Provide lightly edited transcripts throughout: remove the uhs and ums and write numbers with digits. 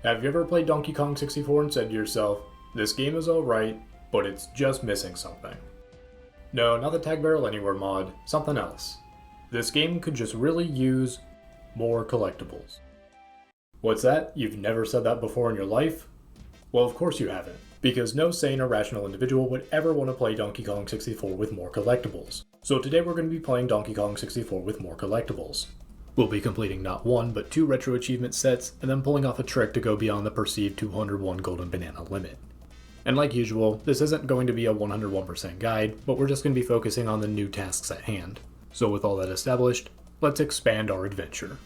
Have you ever played Donkey Kong 64 and said to yourself, this game is alright, but it's just missing something? No, not the Tag Barrel Anywhere mod, something else. This game could just really use more collectibles. What's that? You've never said that before in your life? Well, of course you haven't, because no sane or rational individual would ever want to play Donkey Kong 64 with more collectibles. So today we're going to be playing Donkey Kong 64 with more collectibles. We'll be completing not one, but 2 retro achievement sets, and then pulling off a trick to go beyond the perceived 201 golden banana limit. And like usual, this isn't going to be a 101% guide, but we're just going to be focusing on the new tasks at hand. So with all that established, let's expand our adventure.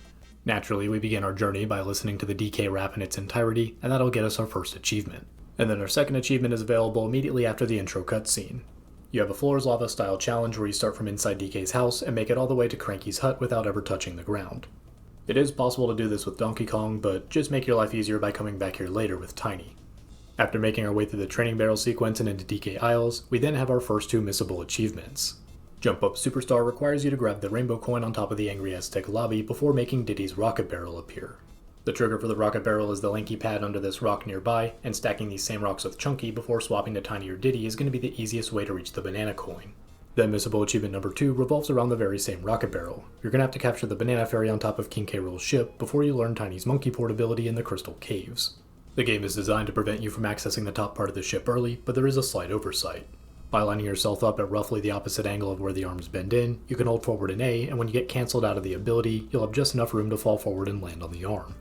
Naturally, we begin our journey by listening to the DK rap in its entirety, and that'll get us our first achievement. And then our second achievement is available immediately after the intro cutscene. You have a Floor is Lava style challenge where you start from inside DK's house and make it all the way to Cranky's hut without ever touching the ground. It is possible to do this with Donkey Kong, but just make your life easier by coming back here later with Tiny. After making our way through the training barrel sequence and into DK Isles, we then have our first 2 missable achievements. Jump Up Superstar requires you to grab the rainbow coin on top of the Angry Aztec lobby before making Diddy's rocket barrel appear. The trigger for the rocket barrel is the lanky pad under this rock nearby, and stacking these same rocks with Chunky before swapping to Tiny or Diddy is going to be the easiest way to reach the banana coin. Then missable achievement number 2 revolves around the very same rocket barrel. You're going to have to capture the banana fairy on top of King K. Rool's ship before you learn Tiny's monkey port ability in the crystal caves. The game is designed to prevent you from accessing the top part of the ship early, but there is a slight oversight. By lining yourself up at roughly the opposite angle of where the arms bend in, you can hold forward in A, and when you get cancelled out of the ability, you'll have just enough room to fall forward and land on the arm.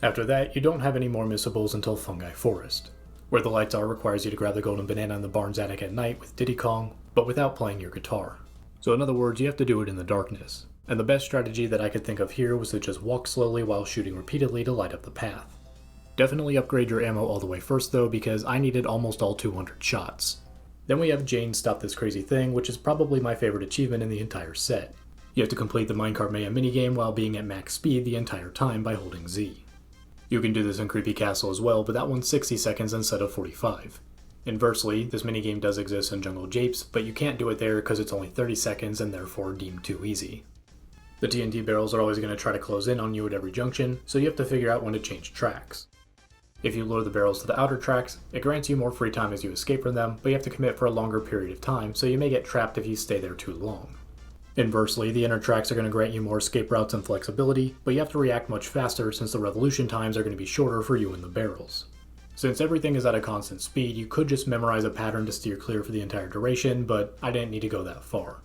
After that, you don't have any more missables until Fungi Forest. Where the lights are requires you to grab the golden banana in the barn's attic at night with Diddy Kong, but without playing your guitar. So in other words, you have to do it in the darkness. And the best strategy that I could think of here was to just walk slowly while shooting repeatedly to light up the path. Definitely upgrade your ammo all the way first though, because I needed almost all 200 shots. Then we have Jane Stop This Crazy Thing, which is probably my favorite achievement in the entire set. You have to complete the minecart mayhem minigame while being at max speed the entire time by holding Z. You can do this in Creepy Castle as well, but that one's 60 seconds instead of 45. Inversely, this minigame does exist in Jungle Japes, but you can't do it there because it's only 30 seconds and therefore deemed too easy. The TNT barrels are always going to try to close in on you at every junction, so you have to figure out when to change tracks. If you lure the barrels to the outer tracks, it grants you more free time as you escape from them, but you have to commit for a longer period of time, so you may get trapped if you stay there too long. Inversely, the inner tracks are going to grant you more escape routes and flexibility, but you have to react much faster since the revolution times are going to be shorter for you in the barrels. Since everything is at a constant speed, you could just memorize a pattern to steer clear for the entire duration, but I didn't need to go that far.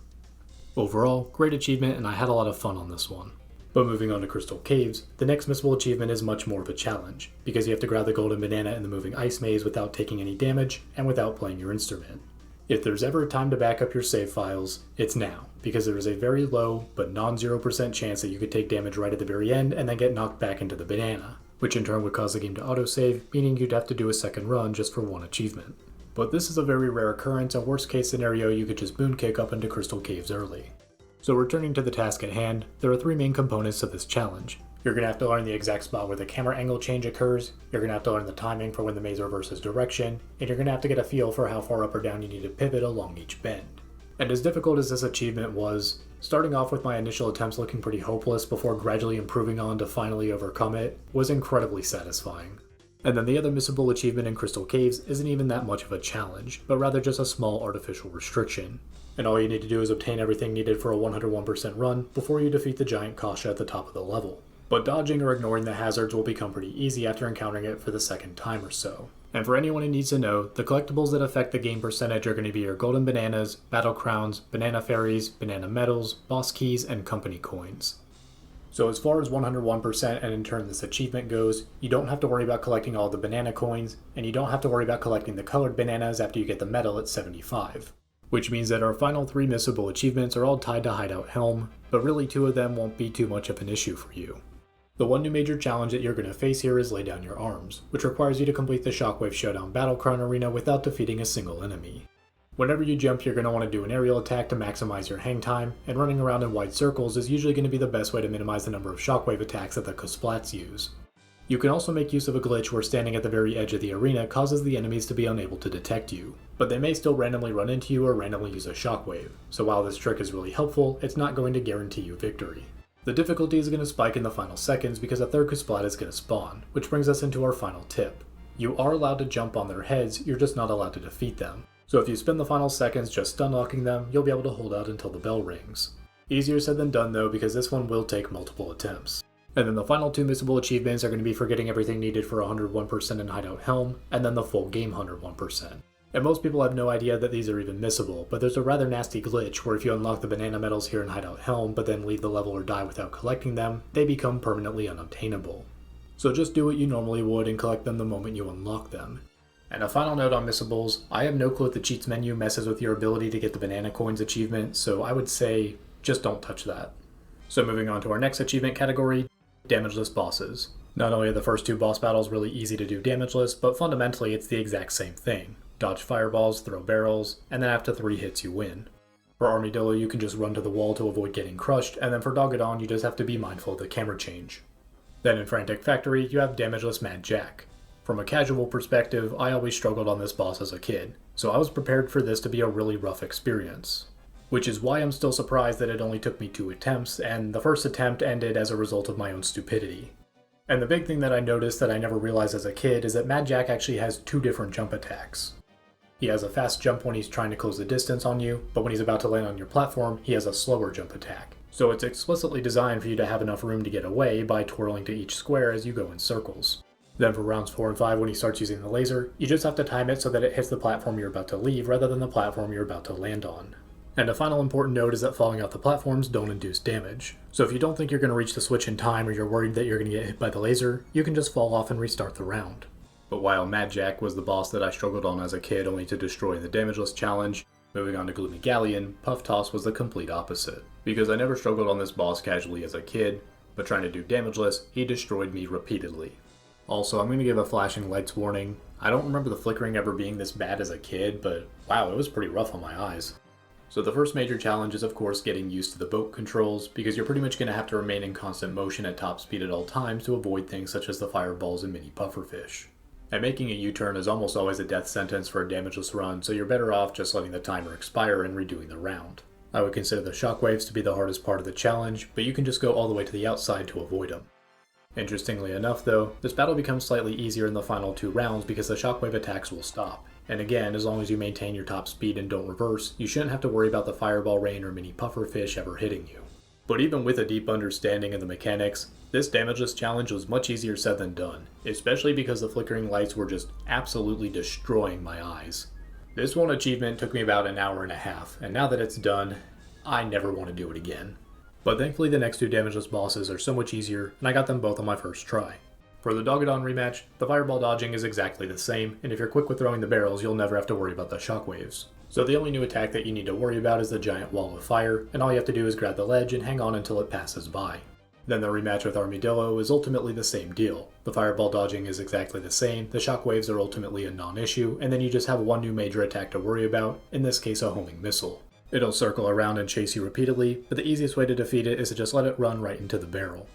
Overall, great achievement and I had a lot of fun on this one. But moving on to Crystal Caves, the next missable achievement is much more of a challenge, because you have to grab the golden banana in the moving ice maze without taking any damage, and without playing your instrument. If there's ever a time to back up your save files, it's now, because there is a very low, but non-0% chance that you could take damage right at the very end and then get knocked back into the banana, which in turn would cause the game to autosave, meaning you'd have to do a second run just for one achievement. But this is a very rare occurrence, and worst case scenario you could just moon kick up into Crystal Caves early. So returning to the task at hand, there are 3 main components to this challenge. You're going to have to learn the exact spot where the camera angle change occurs, you're going to have to learn the timing for when the maze reverses direction, and you're going to have to get a feel for how far up or down you need to pivot along each bend. And as difficult as this achievement was, starting off with my initial attempts looking pretty hopeless before gradually improving on to finally overcome it, was incredibly satisfying. And then the other missable achievement in Crystal Caves isn't even that much of a challenge, but rather just a small artificial restriction. And all you need to do is obtain everything needed for a 101% run before you defeat the giant Kasha at the top of the level. But dodging or ignoring the hazards will become pretty easy after encountering it for the second time or so. And for anyone who needs to know, the collectibles that affect the game percentage are going to be your golden bananas, battle crowns, banana fairies, banana medals, boss keys, and company coins. So as far as 101% and in turn this achievement goes, you don't have to worry about collecting all the banana coins, and you don't have to worry about collecting the colored bananas after you get the medal at 75. Which means that our final 3 missable achievements are all tied to Hideout Helm, but really 2 of them won't be too much of an issue for you. The one new major challenge that you're going to face here is Lay Down Your Arms, which requires you to complete the Shockwave Showdown Battle Crown Arena without defeating a single enemy. Whenever you jump, you're going to want to do an aerial attack to maximize your hang time, and running around in wide circles is usually going to be the best way to minimize the number of shockwave attacks that the Cosplats use. You can also make use of a glitch where standing at the very edge of the arena causes the enemies to be unable to detect you, but they may still randomly run into you or randomly use a shockwave, so while this trick is really helpful, it's not going to guarantee you victory. The difficulty is going to spike in the final seconds because a third Kasplat is going to spawn, which brings us into our final tip. You are allowed to jump on their heads, you're just not allowed to defeat them. So if you spend the final seconds just stun locking them, you'll be able to hold out until the bell rings. Easier said than done though, because this one will take multiple attempts. And then the final 2 missable achievements are going to be for getting everything needed for 101% in Hideout Helm, and then the full game 101%. And most people have no idea that these are even missable, but there's a rather nasty glitch where if you unlock the banana medals here in Hideout Helm, but then leave the level or die without collecting them, they become permanently unobtainable. So just do what you normally would and collect them the moment you unlock them. And a final note on missables, I have no clue if the cheats menu messes with your ability to get the banana coins achievement, so I would say just don't touch that. So moving on to our next achievement category, Damageless bosses. Not only are the first 2 boss battles really easy to do damageless, but fundamentally it's the exact same thing. Dodge fireballs, throw barrels, and then after 3 hits you win. For Armadillo you can just run to the wall to avoid getting crushed, and then for Dogadon you just have to be mindful of the camera change. Then in Frantic Factory you have Damageless Mad Jack. From a casual perspective, I always struggled on this boss as a kid, so I was prepared for this to be a really rough experience. Which is why I'm still surprised that it only took me 2 attempts, and the first attempt ended as a result of my own stupidity. And the big thing that I noticed that I never realized as a kid is that Mad Jack actually has 2 different jump attacks. He has a fast jump when he's trying to close the distance on you, but when he's about to land on your platform, he has a slower jump attack. So it's explicitly designed for you to have enough room to get away by twirling to each square as you go in circles. Then for rounds 4 and 5 when he starts using the laser, you just have to time it so that it hits the platform you're about to leave rather than the platform you're about to land on. And a final important note is that falling off the platforms don't induce damage. So if you don't think you're going to reach the switch in time or you're worried that you're going to get hit by the laser, you can just fall off and restart the round. But while Mad Jack was the boss that I struggled on as a kid only to destroy in the Damageless challenge, moving on to Gloomy Galleon, Puftoss was the complete opposite. Because I never struggled on this boss casually as a kid, but trying to do Damageless, he destroyed me repeatedly. Also, I'm going to give a flashing lights warning. I don't remember the flickering ever being this bad as a kid, but wow, it was pretty rough on my eyes. So the first major challenge is of course getting used to the boat controls, because you're pretty much going to have to remain in constant motion at top speed at all times to avoid things such as the fireballs and mini pufferfish. And making a U-turn is almost always a death sentence for a damageless run, so you're better off just letting the timer expire and redoing the round. I would consider the shockwaves to be the hardest part of the challenge, but you can just go all the way to the outside to avoid them. Interestingly enough though, this battle becomes slightly easier in the final 2 rounds because the shockwave attacks will stop. And again, as long as you maintain your top speed and don't reverse, you shouldn't have to worry about the fireball rain or mini pufferfish ever hitting you. But even with a deep understanding of the mechanics, this damageless challenge was much easier said than done, especially because the flickering lights were just absolutely destroying my eyes. This one achievement took me about an hour and a half, and now that it's done, I never want to do it again. But thankfully the next 2 damageless bosses are so much easier, and I got them both on my first try. For the Dogadon rematch, the fireball dodging is exactly the same, and if you're quick with throwing the barrels, you'll never have to worry about the shockwaves. So the only new attack that you need to worry about is the giant wall of fire, and all you have to do is grab the ledge and hang on until it passes by. Then the rematch with Armadillo is ultimately the same deal. The fireball dodging is exactly the same, the shockwaves are ultimately a non-issue, and then you just have one new major attack to worry about, in this case a homing missile. It'll circle around and chase you repeatedly, but the easiest way to defeat it is to just let it run right into the barrel.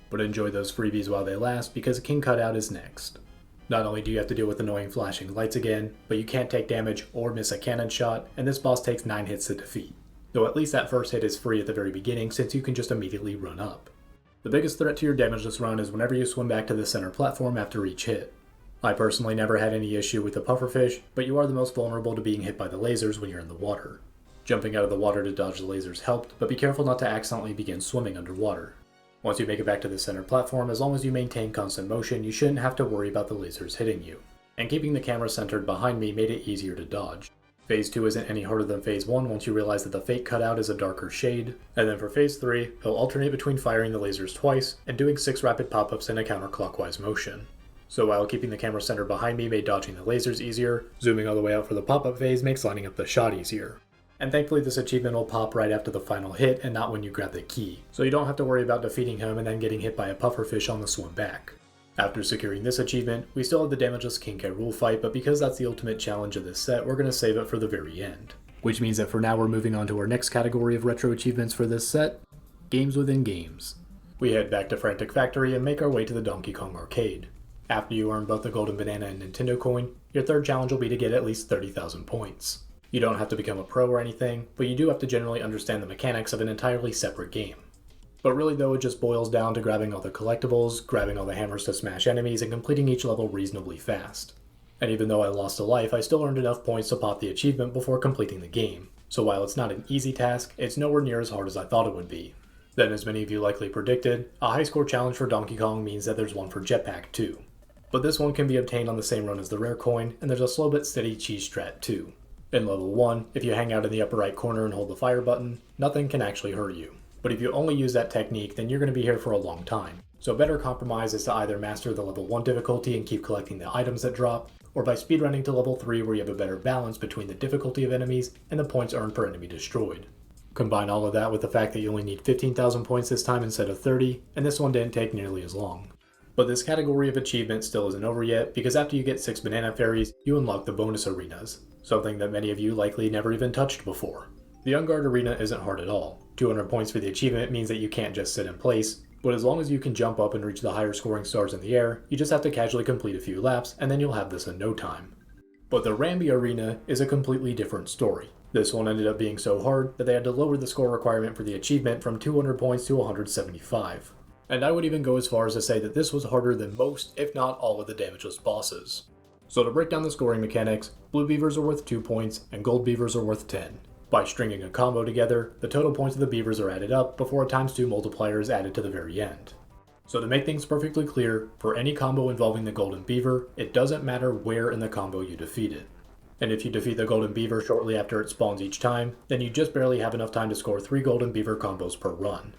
But enjoy those freebies while they last, because King Cutout is next. Not only do you have to deal with annoying flashing lights again, but you can't take damage or miss a cannon shot, and this boss takes 9 hits to defeat. Though at least that first hit is free at the very beginning since you can just immediately run up. The biggest threat to your damageless run is whenever you swim back to the center platform after each hit. I personally never had any issue with the pufferfish, but you are the most vulnerable to being hit by the lasers when you're in the water. Jumping out of the water to dodge the lasers helped, but be careful not to accidentally begin swimming underwater. Once you make it back to the center platform, as long as you maintain constant motion, you shouldn't have to worry about the lasers hitting you. And keeping the camera centered behind me made it easier to dodge. Phase 2 isn't any harder than Phase 1 once you realize that the fake cutout is a darker shade, and then for Phase 3, he'll alternate between firing the lasers twice and doing 6 rapid pop-ups in a counterclockwise motion. So while keeping the camera centered behind me made dodging the lasers easier, zooming all the way out for the pop-up phase makes lining up the shot easier. And thankfully this achievement will pop right after the final hit and not when you grab the key, so you don't have to worry about defeating him and then getting hit by a pufferfish on the swim back. After securing this achievement, we still have the Damageless King K. Rool fight, but because that's the ultimate challenge of this set, we're going to save it for the very end. Which means that for now we're moving on to our next category of retro achievements for this set, Games Within Games. We head back to Frantic Factory and make our way to the Donkey Kong Arcade. After you earn both the Golden Banana and Nintendo Coin, your third challenge will be to get at least 30,000 points. You don't have to become a pro or anything, but you do have to generally understand the mechanics of an entirely separate game. But really though, it just boils down to grabbing all the collectibles, grabbing all the hammers to smash enemies, and completing each level reasonably fast. And even though I lost a life, I still earned enough points to pop the achievement before completing the game. So while it's not an easy task, it's nowhere near as hard as I thought it would be. Then, as many of you likely predicted, a high score challenge for Donkey Kong means that there's one for Jetpac too. But this one can be obtained on the same run as the rare coin, and there's a slow but steady cheese strat too. In level 1, if you hang out in the upper right corner and hold the fire button, nothing can actually hurt you. But if you only use that technique, then you're going to be here for a long time. So a better compromise is to either master the level 1 difficulty and keep collecting the items that drop, or by speedrunning to level 3 where you have a better balance between the difficulty of enemies and the points earned per enemy destroyed. Combine all of that with the fact that you only need 15,000 points this time instead of 30, and this one didn't take nearly as long. But this category of achievement still isn't over yet, because after you get 6 banana fairies, you unlock the bonus arenas, something that many of you likely never even touched before. The Enguarde arena isn't hard at all. 200 points for the achievement means that you can't just sit in place, but as long as you can jump up and reach the higher scoring stars in the air, you just have to casually complete a few laps, and then you'll have this in no time. But the Rambi arena is a completely different story. This one ended up being so hard that they had to lower the score requirement for the achievement from 200 points to 175. And I would even go as far as to say that this was harder than most, if not all, of the Damageless bosses. So to break down the scoring mechanics, blue beavers are worth 2 points and gold beavers are worth 10. By stringing a combo together, the total points of the beavers are added up before a ×2 multiplier is added to the very end. So to make things perfectly clear, for any combo involving the golden beaver, it doesn't matter where in the combo you defeat it. And if you defeat the golden beaver shortly after it spawns each time, then you just barely have enough time to score 3 golden beaver combos per run.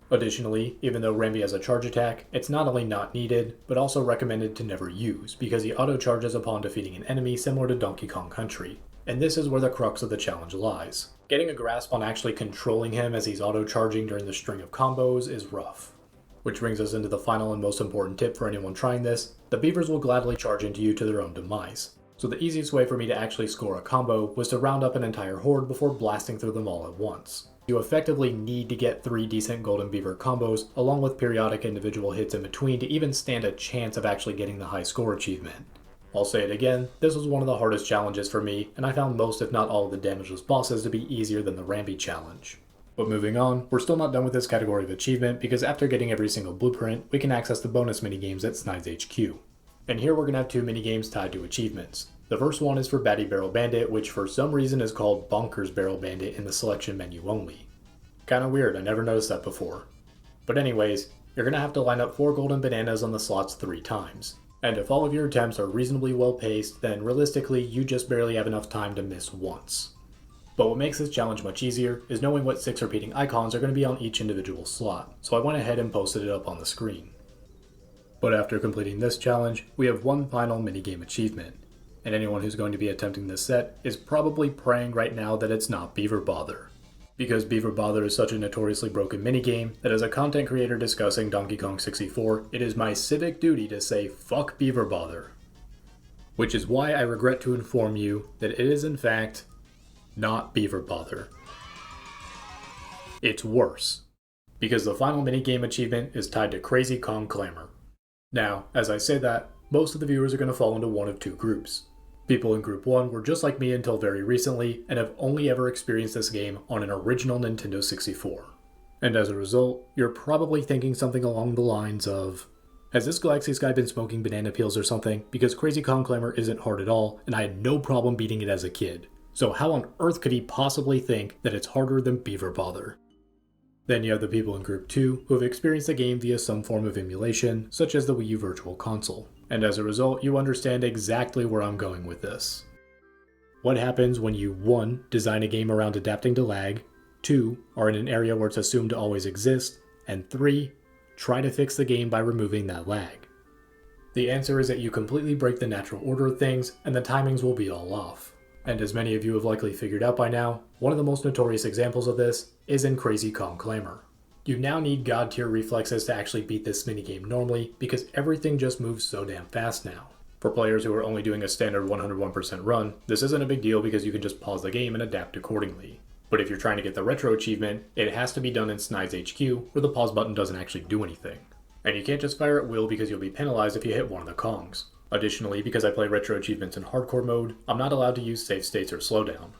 Additionally, even though Rambi has a charge attack, it's not only not needed, but also recommended to never use, because he auto-charges upon defeating an enemy similar to Donkey Kong Country. And this is where the crux of the challenge lies. Getting a grasp on actually controlling him as he's auto-charging during the string of combos is rough. Which brings us into the final and most important tip for anyone trying this: the beavers will gladly charge into you to their own demise. So the easiest way for me to actually score a combo was to round up an entire horde before blasting through them all at once. You effectively need to get 3 decent golden beaver combos, along with periodic individual hits in between to even stand a chance of actually getting the high score achievement. I'll say it again, this was one of the hardest challenges for me, and I found most if not all of the Damageless bosses to be easier than the Rambi challenge. But moving on, we're still not done with this category of achievement, because after getting every single blueprint, we can access the bonus minigames at Snai's HQ. And here we're going to have 2 minigames tied to achievements. The first one is for Batty Barrel Bandit, which for some reason is called Bonkers Barrel Bandit in the selection menu only. Kinda weird, I never noticed that before. But anyways, you're going to have to line up 4 golden bananas on the slots 3 times. And if all of your attempts are reasonably well paced, then realistically you just barely have enough time to miss once. But what makes this challenge much easier is knowing what 6 repeating icons are going to be on each individual slot, so I went ahead and posted it up on the screen. But after completing this challenge, we have one final minigame achievement, and anyone who's going to be attempting this set is probably praying right now that it's not Beaver Bother. Because Beaver Bother is such a notoriously broken minigame that as a content creator discussing Donkey Kong 64, it is my civic duty to say fuck Beaver Bother. Which is why I regret to inform you that it is in fact not Beaver Bother. It's worse, because the final minigame achievement is tied to Crazy Kong Clamor. Now, as I say that, most of the viewers are going to fall into one of 2 groups. People in Group 1 were just like me until very recently and have only ever experienced this game on an original Nintendo 64. And as a result, you're probably thinking something along the lines of, has this Galaxius guy been smoking banana peels or something? Because Crazy Kong Clamor isn't hard at all, and I had no problem beating it as a kid. So how on earth could he possibly think that it's harder than Beaver Bother? Then you have the people in Group 2 who have experienced the game via some form of emulation, such as the Wii U Virtual Console. And as a result, you understand exactly where I'm going with this. What happens when you 1. Design a game around adapting to lag, 2. Are in an area where it's assumed to always exist, and 3. Try to fix the game by removing that lag? The answer is that you completely break the natural order of things, and the timings will be all off. And as many of you have likely figured out by now, one of the most notorious examples of this is in Crazy Kong Clamor. You now need god tier reflexes to actually beat this minigame normally, because everything just moves so damn fast now. For players who are only doing a standard 101% run, this isn't a big deal because you can just pause the game and adapt accordingly. But if you're trying to get the retro achievement, it has to be done in Snai's HQ, where the pause button doesn't actually do anything. And you can't just fire at will because you'll be penalized if you hit one of the Kongs. Additionally, because I play retro achievements in hardcore mode, I'm not allowed to use save states or slowdown.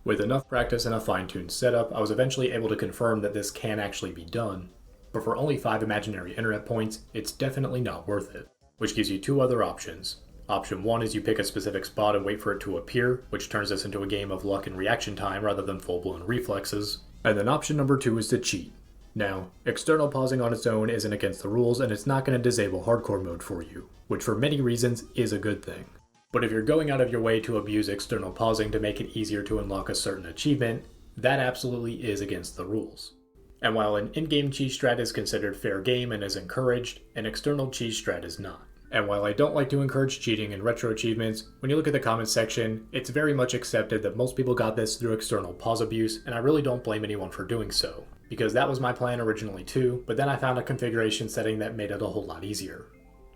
With enough practice and a fine-tuned setup, I was eventually able to confirm that this can actually be done. but for only 5 imaginary internet points, it's definitely not worth it. Which gives you 2 other options. Option 1 is you pick a specific spot and wait for it to appear, which turns this into a game of luck and reaction time rather than full-blown reflexes. And then option number 2 is to cheat. Now, external pausing on its own isn't against the rules and it's not going to disable hardcore mode for you, which for many reasons is a good thing. But if you're going out of your way to abuse external pausing to make it easier to unlock a certain achievement, that absolutely is against the rules. And while an in-game cheese strat is considered fair game and is encouraged, an external cheese strat is not. And while I don't like to encourage cheating in retro achievements, when you look at the comments section, it's very much accepted that most people got this through external pause abuse, and I really don't blame anyone for doing so. Because that was my plan originally too, but then I found a configuration setting that made it a whole lot easier.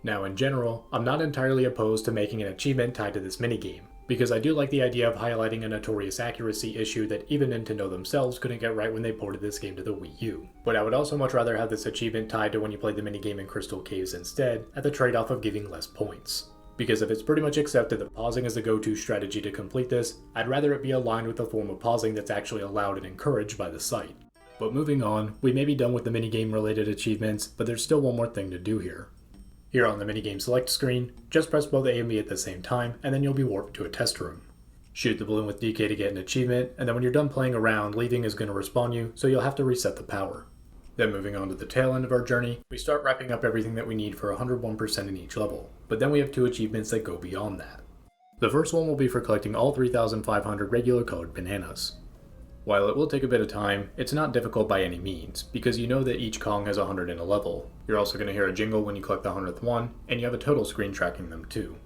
Now in general, I'm not entirely opposed to making an achievement tied to this minigame, because I do like the idea of highlighting a notorious accuracy issue that even Nintendo themselves couldn't get right when they ported this game to the Wii U. But I would also much rather have this achievement tied to when you played the minigame in Crystal Caves instead, at the trade-off of giving less points. Because if it's pretty much accepted that pausing is the go-to strategy to complete this, I'd rather it be aligned with the form of pausing that's actually allowed and encouraged by the site. But moving on, we may be done with the minigame related achievements, but there's still one more thing to do here. Here on the minigame select screen, just press both A and B at the same time, and then you'll be warped to a test room. Shoot the balloon with DK to get an achievement, and then when you're done playing around, leaving is going to respawn you, so you'll have to reset the power. Then moving on to the tail end of our journey, we start wrapping up everything that we need for 101% in each level, but then we have 2 achievements that go beyond that. The first one will be for collecting all 3,500 regular colored bananas. While it will take a bit of time, it's not difficult by any means, because you know that each Kong has 100 in a level. You're also going to hear a jingle when you collect the 100th one, and you have a total screen tracking them too.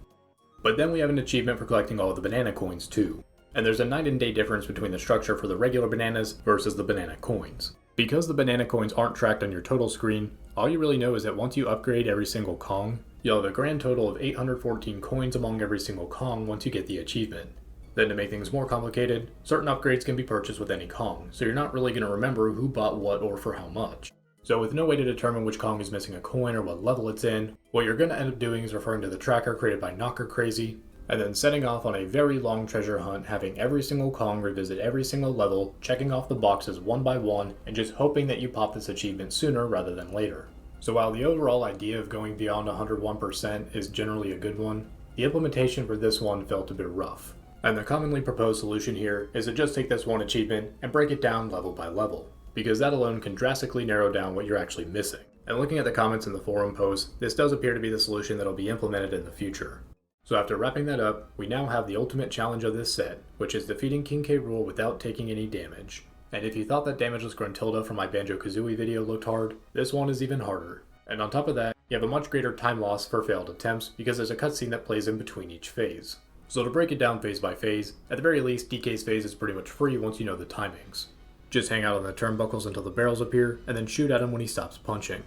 But then we have an achievement for collecting all of the banana coins too. And there's a night and day difference between the structure for the regular bananas versus the banana coins. Because the banana coins aren't tracked on your total screen, all you really know is that once you upgrade every single Kong, you'll have a grand total of 814 coins among every single Kong once you get the achievement. Then to make things more complicated, certain upgrades can be purchased with any Kong, so you're not really going to remember who bought what or for how much. So with no way to determine which Kong is missing a coin or what level it's in, what you're going to end up doing is referring to the tracker created by Knocker Crazy, and then setting off on a very long treasure hunt, having every single Kong revisit every single level, checking off the boxes one by one, and just hoping that you pop this achievement sooner rather than later. So while the overall idea of going beyond 101% is generally a good one, the implementation for this one felt a bit rough. And the commonly proposed solution here is to just take this one achievement and break it down level by level, because that alone can drastically narrow down what you're actually missing. And looking at the comments in the forum post, this does appear to be the solution that'll be implemented in the future. So after wrapping that up, we now have the ultimate challenge of this set, which is defeating King K. Rool without taking any damage. And if you thought that Damageless Gruntilda from my Banjo-Kazooie video looked hard, this one is even harder. And on top of that, you have a much greater time loss for failed attempts because there's a cutscene that plays in between each phase. So to break it down phase by phase, at the very least DK's phase is pretty much free once you know the timings. Just hang out on the turnbuckles until the barrels appear, and then shoot at him when he stops punching.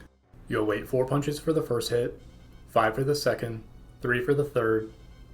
You'll wait 4 punches for the first hit, 5 for the second, 3 for the third,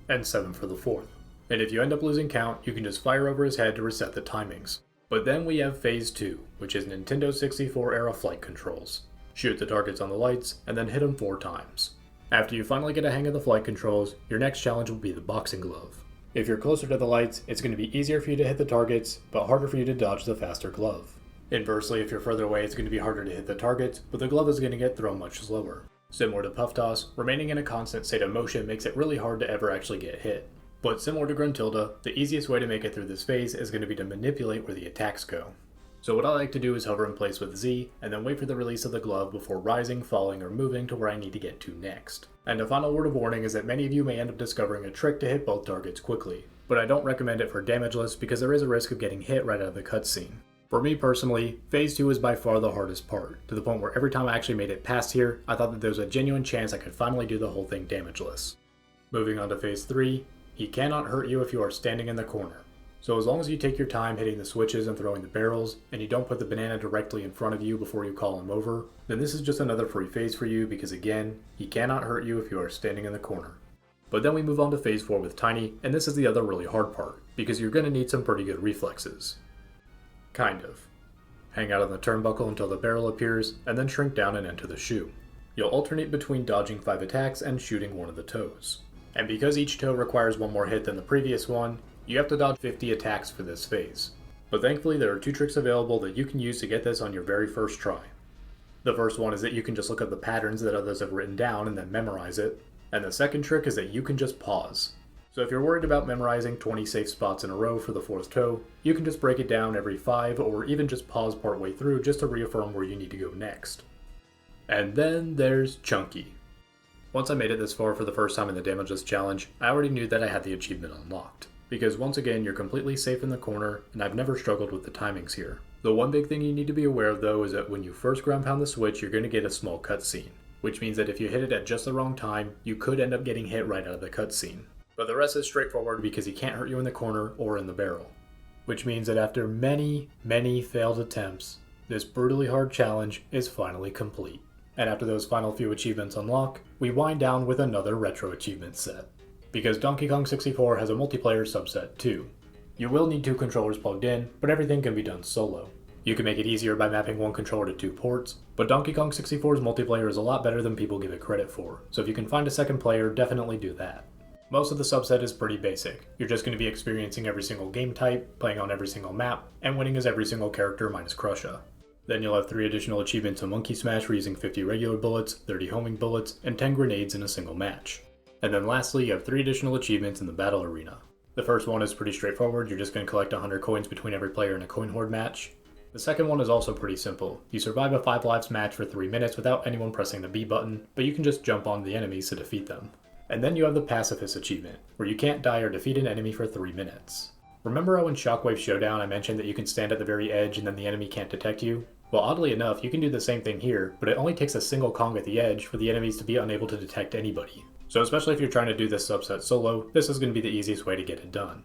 and 7 for the fourth. And if you end up losing count, you can just fire over his head to reset the timings. But then we have phase 2, which is Nintendo 64 era flight controls. Shoot the targets on the lights, and then hit them 4 times. After you finally get a hang of the flight controls, your next challenge will be the boxing glove. If you're closer to the lights, it's going to be easier for you to hit the targets, but harder for you to dodge the faster glove. Inversely, if you're further away, it's going to be harder to hit the targets, but the glove is going to get thrown much slower. Similar to Puftoss, remaining in a constant state of motion makes it really hard to ever actually get hit. But similar to Gruntilda, the easiest way to make it through this phase is going to be to manipulate where the attacks go. So what I like to do is hover in place with Z, and then wait for the release of the glove before rising, falling, or moving to where I need to get to next. And a final word of warning is that many of you may end up discovering a trick to hit both targets quickly, but I don't recommend it for Damageless because there is a risk of getting hit right out of the cutscene. For me personally, phase 2 is by far the hardest part, to the point where every time I actually made it past here, I thought that there was a genuine chance I could finally do the whole thing damageless. Moving on to phase 3, he cannot hurt you if you are standing in the corner. So as long as you take your time hitting the switches and throwing the barrels, and you don't put the banana directly in front of you before you call him over, then this is just another free phase for you because again, he cannot hurt you if you are standing in the corner. But then we move on to phase 4 with Tiny, and this is the other really hard part, because you're going to need some pretty good reflexes. Kind of. Hang out on the turnbuckle until the barrel appears, and then shrink down and enter the shoe. You'll alternate between dodging 5 attacks and shooting one of the toes. And because each toe requires one more hit than the previous one, you have to dodge 50 attacks for this phase. But thankfully there are 2 tricks available that you can use to get this on your very first try. The first one is that you can just look up the patterns that others have written down and then memorize it. And the second trick is that you can just pause. So if you're worried about memorizing 20 safe spots in a row for the fourth toe, you can just break it down every 5 or even just pause partway through just to reaffirm where you need to go next. And then there's Chunky. Once I made it this far for the first time in the Damageless challenge, I already knew that I had the achievement unlocked. Because once again, you're completely safe in the corner, and I've never struggled with the timings here. The one big thing you need to be aware of though is that when you first ground pound the switch, you're going to get a small cutscene. Which means that if you hit it at just the wrong time, you could end up getting hit right out of the cutscene. But the rest is straightforward because he can't hurt you in the corner or in the barrel. Which means that after many failed attempts, this brutally hard challenge is finally complete. And after those final few achievements unlock, we wind down with another retro achievement set. Because Donkey Kong 64 has a multiplayer subset too. You will need 2 controllers plugged in, but everything can be done solo. You can make it easier by mapping one controller to 2 ports, but Donkey Kong 64's multiplayer is a lot better than people give it credit for, so if you can find a second player, definitely do that. Most of the subset is pretty basic. You're just going to be experiencing every single game type, playing on every single map, and winning as every single character minus Crusha. Then you'll have 3 additional achievements in Monkey Smash for using 50 regular bullets, 30 homing bullets, and 10 grenades in a single match. And then lastly, you have 3 additional achievements in the battle arena. The first one is pretty straightforward, you're just going to collect 100 coins between every player in a coin horde match. The second one is also pretty simple. You survive a 5 lives match for 3 minutes without anyone pressing the B button, but you can just jump on the enemies to defeat them. And then you have the Pacifist achievement, where you can't die or defeat an enemy for 3 minutes. Remember how in Shockwave Showdown I mentioned that you can stand at the very edge and then the enemy can't detect you? Well, oddly enough, you can do the same thing here, but it only takes a single Kong at the edge for the enemies to be unable to detect anybody. So especially if you're trying to do this subset solo, this is going to be the easiest way to get it done.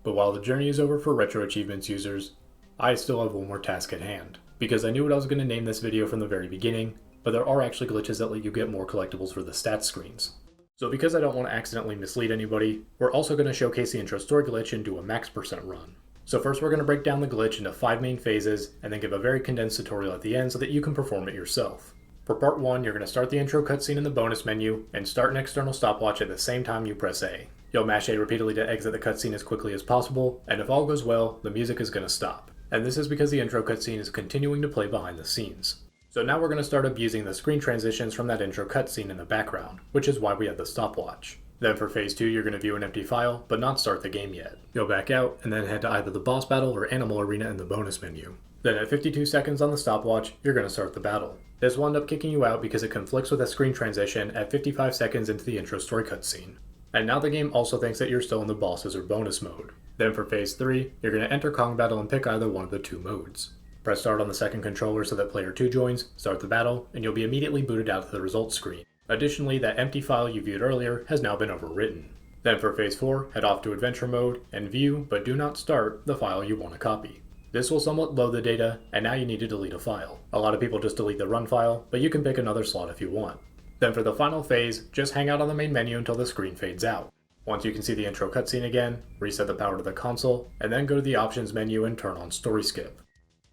But while the journey is over for RetroAchievements users, I still have one more task at hand. Because I knew what I was going to name this video from the very beginning, but there are actually glitches that let you get more collectibles for the stats screens. So because I don't want to accidentally mislead anybody, we're also going to showcase the intro story glitch and do a max % run. So first we're going to break down the glitch into 5 main phases, and then give a very condensed tutorial at the end so that you can perform it yourself. For part 1, you're going to start the intro cutscene in the bonus menu, and start an external stopwatch at the same time you press A. You'll mash A repeatedly to exit the cutscene as quickly as possible, and if all goes well, the music is going to stop. And this is because the intro cutscene is continuing to play behind the scenes. So now we're going to start abusing the screen transitions from that intro cutscene in the background, which is why we have the stopwatch. Then for phase 2, you're going to view an empty file, but not start the game yet. You'll back out, and then head to either the boss battle or animal arena in the bonus menu. Then at 52 seconds on the stopwatch, you're going to start the battle. This will end up kicking you out because it conflicts with a screen transition at 55 seconds into the intro story cutscene. And now the game also thinks that you're still in the bosses or bonus mode. Then for phase 3, you're going to enter Kong battle and pick either one of the 2 modes. Press start on the second controller so that player 2 joins, start the battle, and you'll be immediately booted out to the results screen. Additionally, that empty file you viewed earlier has now been overwritten. Then for phase 4, head off to adventure mode, and view, but do not start, the file you want to copy. This will somewhat load the data, and now you need to delete a file. A lot of people just delete the run file, but you can pick another slot if you want. Then for the final phase, just hang out on the main menu until the screen fades out. Once you can see the intro cutscene again, reset the power to the console, and then go to the options menu and turn on story skip.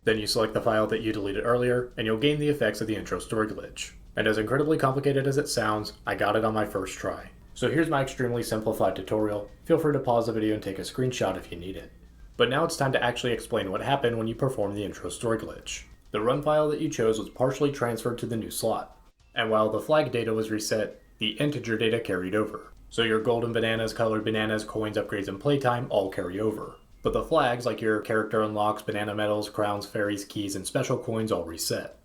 Then you select the file that you deleted earlier, and you'll gain the effects of the intro story glitch. And as incredibly complicated as it sounds, I got it on my first try. So here's my extremely simplified tutorial. Feel free to pause the video and take a screenshot if you need it. But now it's time to actually explain what happened when you perform the intro story glitch. The run file that you chose was partially transferred to the new slot. And while the flag data was reset, the integer data carried over. So your golden bananas, colored bananas, coins, upgrades, and playtime all carry over. But the flags, like your character unlocks, banana medals, crowns, fairies, keys, and special coins all reset.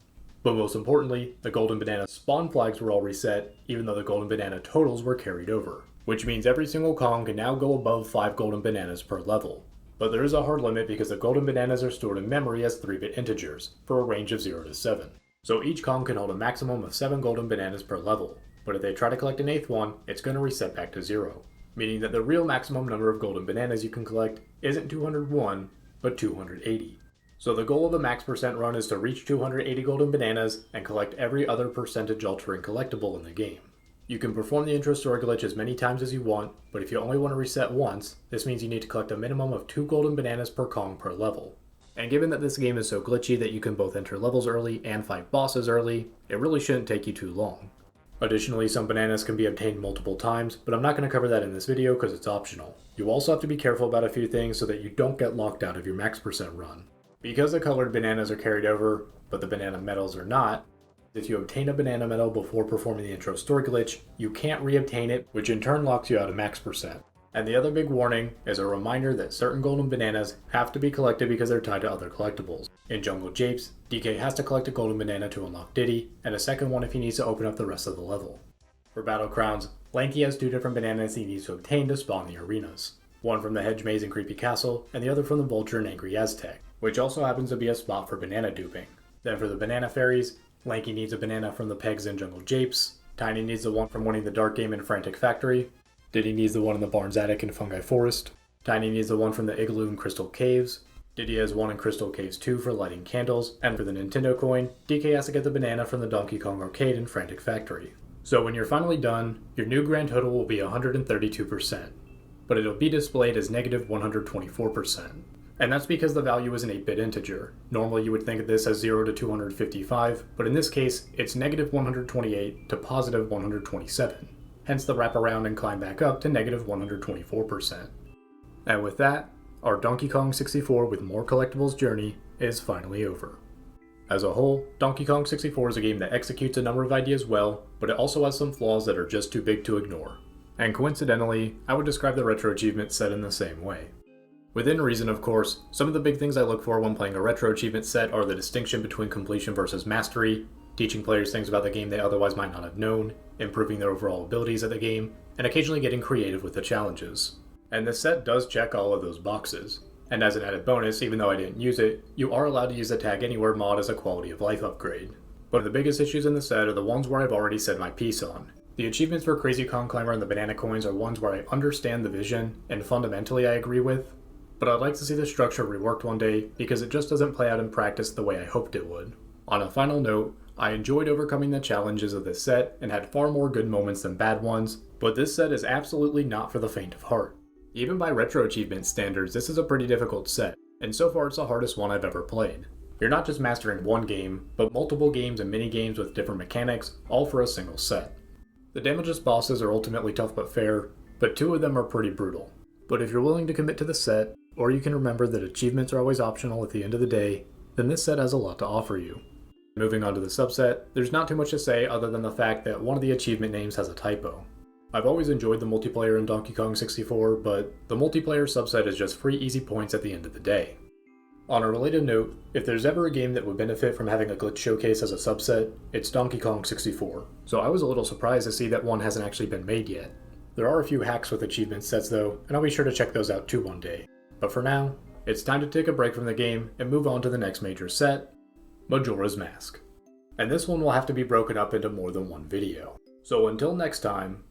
But most importantly, the golden banana spawn flags were all reset, even though the golden banana totals were carried over. Which means every single Kong can now go above 5 golden bananas per level. But there is a hard limit because the golden bananas are stored in memory as 3-bit integers, for a range of 0 to 7. So each Kong can hold a maximum of 7 golden bananas per level, but if they try to collect an 8th one, it's going to reset back to 0. Meaning that the real maximum number of golden bananas you can collect isn't 201, but 280. So the goal of the max % run is to reach 280 golden bananas and collect every other percentage altering collectible in the game. You can perform the intro story glitch as many times as you want, but if you only want to reset once, this means you need to collect a minimum of 2 golden bananas per Kong per level. And given that this game is so glitchy that you can both enter levels early and fight bosses early, it really shouldn't take you too long. Additionally, some bananas can be obtained multiple times, but I'm not going to cover that in this video because it's optional. You also have to be careful about a few things so that you don't get locked out of your max % run. Because the colored bananas are carried over, but the banana medals are not, If you obtain a banana medal before performing the intro story glitch, you can't reobtain it, which in turn locks you out of max percent. And the other big warning is a reminder that certain golden bananas have to be collected because they're tied to other collectibles. In Jungle Japes, DK has to collect a golden banana to unlock Diddy, and a second one if he needs to open up the rest of the level. For Battle Crowns, Lanky has 2 different bananas he needs to obtain to spawn the arenas. One from the Hedge Maze and Creepy Castle, and the other from the Vulture and Angry Aztec, which also happens to be a spot for banana duping. Then for the banana fairies, Lanky needs a banana from the Pegs in Jungle Japes, Tiny needs the one from winning the Dark Game in Frantic Factory, Diddy needs the one in the Barn's Attic in Fungi Forest, Tiny needs the one from the Igloo in Crystal Caves, Diddy has one in Crystal Caves 2 for lighting candles, and for the Nintendo coin, DK has to get the banana from the Donkey Kong Arcade in Frantic Factory. So when you're finally done, your new grand total will be 132%, but it'll be displayed as negative 124%. And that's because the value is an 8-bit integer. Normally you would think of this as 0 to 255, but in this case, it's negative 128 to positive 127. Hence the wraparound and climb back up to negative 124%. And with that, our Donkey Kong 64 with more collectibles journey is finally over. As a whole, Donkey Kong 64 is a game that executes a number of ideas well, but it also has some flaws that are just too big to ignore. And coincidentally, I would describe the RetroAchievements set in the same way. Within reason, of course, some of the big things I look for when playing a RetroAchievement set are the distinction between completion versus mastery, teaching players things about the game they otherwise might not have known, improving their overall abilities at the game, and occasionally getting creative with the challenges. And this set does check all of those boxes. And as an added bonus, even though I didn't use it, you are allowed to use the Tag Anywhere mod as a quality of life upgrade. But the biggest issues in the set are the ones where I've already said my piece on. The achievements for Crazy Kong Climber and the banana coins are ones where I understand the vision, and fundamentally I agree with, but I'd like to see the structure reworked one day because it just doesn't play out in practice the way I hoped it would. On a final note, I enjoyed overcoming the challenges of this set and had far more good moments than bad ones, but this set is absolutely not for the faint of heart. Even by RetroAchievement standards, this is a pretty difficult set, and so far it's the hardest one I've ever played. You're not just mastering one game, but multiple games and mini-games with different mechanics, all for a single set. The Damageless bosses are ultimately tough but fair, but 2 of them are pretty brutal. But if you're willing to commit to the set, or you can remember that achievements are always optional at the end of the day, then this set has a lot to offer you. Moving on to the subset, there's not too much to say other than the fact that one of the achievement names has a typo. I've always enjoyed the multiplayer in Donkey Kong 64, but the multiplayer subset is just free easy points at the end of the day. On a related note, if there's ever a game that would benefit from having a glitch showcase as a subset, it's Donkey Kong 64. So I was a little surprised to see that one hasn't actually been made yet. There are a few hacks with achievement sets though, and I'll be sure to check those out too one day. But for now, it's time to take a break from the game and move on to the next major set, Majora's Mask. And this one will have to be broken up into more than one video. So until next time,